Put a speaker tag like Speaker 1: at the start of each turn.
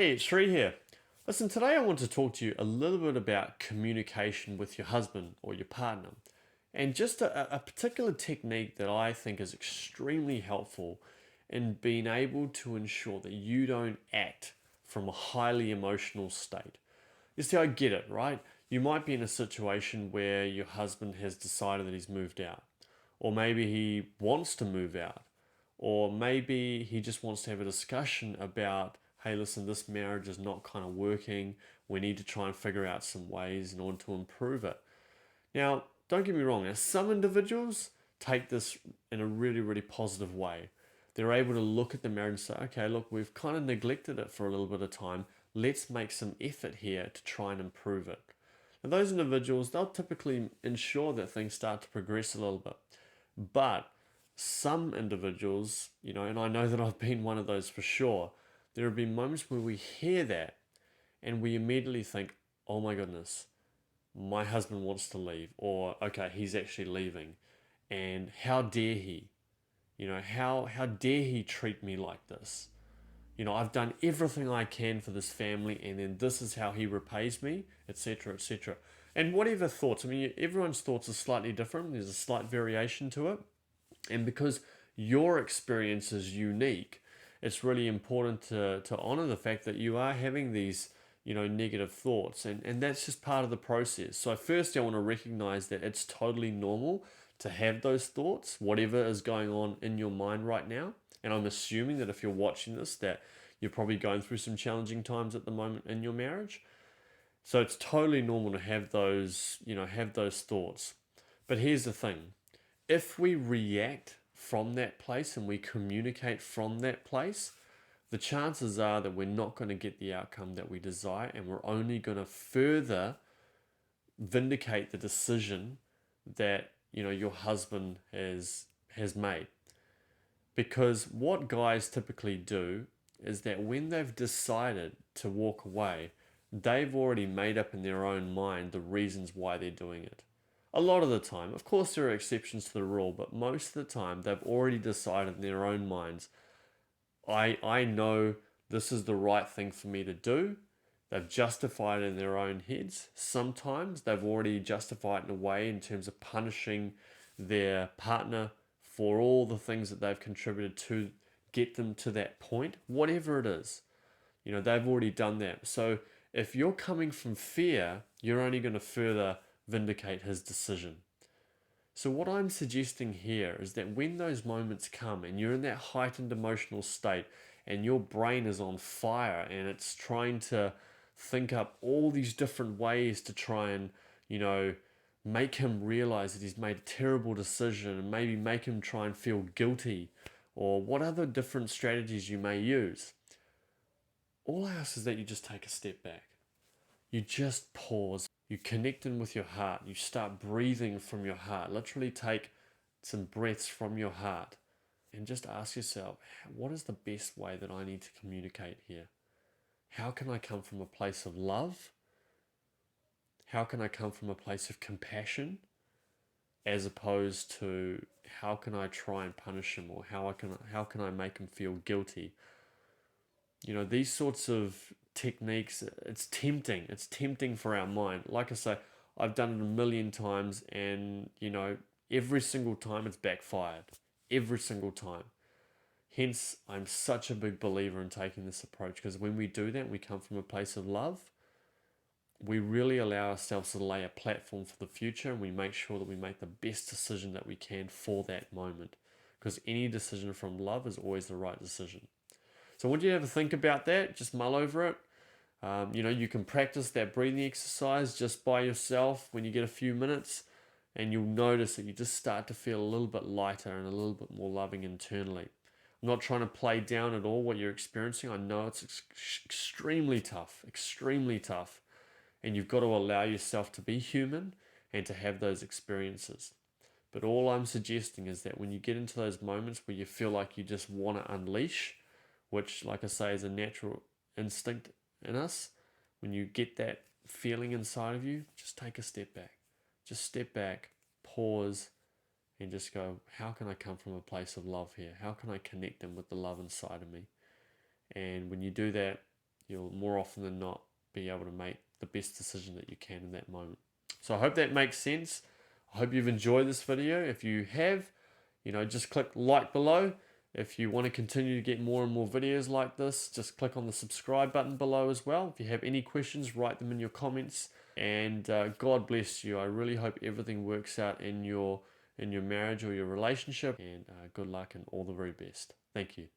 Speaker 1: Hey, it's Sri here. Listen, today I want to talk to you a little bit about communication with your husband or your partner, and just a particular technique that I think is extremely helpful in being able to ensure that you don't act from a highly emotional state. You see, I get it, right? You might be in a situation where your husband has decided that he's moved out, or maybe he wants to move out, or maybe he just wants to have a discussion about, hey, listen, this marriage is not kind of working. We need to try and figure out some ways in order to improve it. Now, don't get me wrong, now some individuals take this in a really, really positive way. They're able to look at the marriage and say, okay, look, we've kind of neglected it for a little bit of time. Let's make some effort here to try and improve it. And those individuals, they'll typically ensure that things start to progress a little bit. But some individuals, and I know that I've been one of those for sure, there have been moments where we hear that and we immediately think, oh my goodness, my husband wants to leave, or okay, he's actually leaving, and how dare he? How dare he treat me like this? I've done everything I can for this family, and then this is how he repays me, etc., etc. And whatever thoughts, I mean, everyone's thoughts are slightly different. There's a slight variation to it, and because your experience is unique, it's really important to honor the fact that you are having these negative thoughts, and that's just part of the process. So first I want to recognize that it's totally normal to have those thoughts, whatever is going on in your mind right now. And I'm assuming that if you're watching this, that you're probably going through some challenging times at the moment in your marriage. So it's totally normal to have those thoughts. But here's the thing. If we react from that place and we communicate from that place, the chances are that we're not going to get the outcome that we desire, and we're only going to further vindicate the decision that your husband has made. Because what guys typically do is that when they've decided to walk away, they've already made up in their own mind the reasons why they're doing it. A lot of the time, of course, there are exceptions to the rule, but most of the time, they've already decided in their own minds, I know this is the right thing for me to do. They've justified it in their own heads. Sometimes they've already justified it in a way in terms of punishing their partner for all the things that they've contributed to get them to that point, whatever it is. They've already done that. So if you're coming from fear, you're only going to further vindicate his decision. So what I'm suggesting here is that when those moments come and you're in that heightened emotional state and your brain is on fire and it's trying to think up all these different ways to try and, make him realize that he's made a terrible decision, and maybe make him try and feel guilty, or what other different strategies you may use, all I ask is that you just take a step back. You just pause. You connect in with your heart. You start breathing from your heart. Literally take some breaths from your heart and just ask yourself, what is the best way that I need to communicate here? How can I come from a place of love? How can I come from a place of compassion, as opposed to how can I try and punish him, or how can I make him feel guilty? These sorts of techniques, it's tempting. It's tempting for our mind. Like I say, I've done it a million times, and every single time it's backfired. Every single time. Hence, I'm such a big believer in taking this approach, because when we do that, we come from a place of love. We really allow ourselves to lay a platform for the future, and we make sure that we make the best decision that we can for that moment, because any decision from love is always the right decision. So I want you to have a think about that. Just mull over it. You can practice that breathing exercise just by yourself when you get a few minutes, and you'll notice that you just start to feel a little bit lighter and a little bit more loving internally. I'm not trying to play down at all what you're experiencing. I know it's extremely tough, and you've got to allow yourself to be human and to have those experiences. But all I'm suggesting is that when you get into those moments where you feel like you just want to unleash, which, like I say, is a natural instinct in us, when you get that feeling inside of you, just take a step back. Just step back, pause, and just go, how can I come from a place of love here? How can I connect them with the love inside of me? And when you do that, you'll more often than not be able to make the best decision that you can in that moment. So I hope that makes sense. I hope you've enjoyed this video. If you have, just click like below. If you want to continue to get more and more videos like this, just click on the subscribe button below as well. If you have any questions, write them in your comments. And God bless you. I really hope everything works out in your marriage or your relationship. And good luck and all the very best. Thank you.